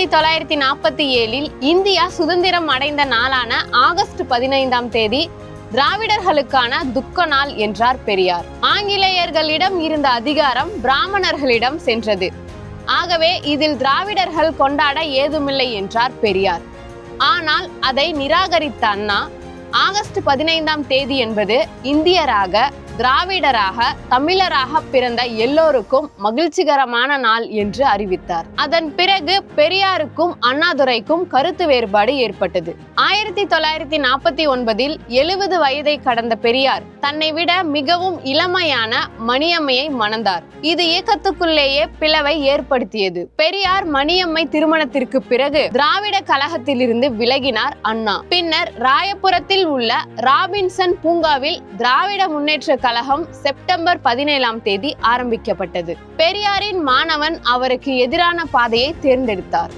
1947 India சுதந்திரம் அடைந்த நாளான ஆகஸ்ட் 15 திராவிடர்களுக்கான துக்க நாள் என்றார் பெரியார். ஆங்கிலேயர்களிடம் இருந்த அதிகாரம் பிராமணர்களிடம் சென்றது. ஆகவே இதில் திராவிடர்கள் கொண்டாட ஏதுமில்லை என்றார் பெரியார். ஆனால் அதை நிராகரித்த அண்ணா ஆகஸ்ட் 15 என்பது இந்தியராக, திராவிடராக, தமிழராக பிறந்த எல்லோருக்கும் மகிழ்ச்சிகரமான நாள் என்று அறிவித்தார். அதன் பிறகு பெரியாருக்கும் அண்ணாதுரைக்கும் கருத்து வேறுபாடு ஏற்பட்டது. 1949 70 வயதை கடந்த பெரியார் தன்னை விட மிகவும் இளமையான மணியம்மையை மணந்தார். இது இயக்கத்துக்குள்ளேயே பிளவை ஏற்படுத்தியது. பெரியார் மணியம்மை திருமணத்திற்கு பிறகு திராவிட கழகத்திலிருந்து விலகினார் அண்ணா. பின்னர் ராயபுரத்தில் உள்ள ராபின்சன் பூங்காவில் திராவிட முன்னேற்ற கழகம் செப்டம்பர் 17 ஆரம்பிக்கப்பட்டது. பெரியாரின் மாணவன் அவருக்கு எதிரான பாதையை தேர்ந்தெடுத்தார்.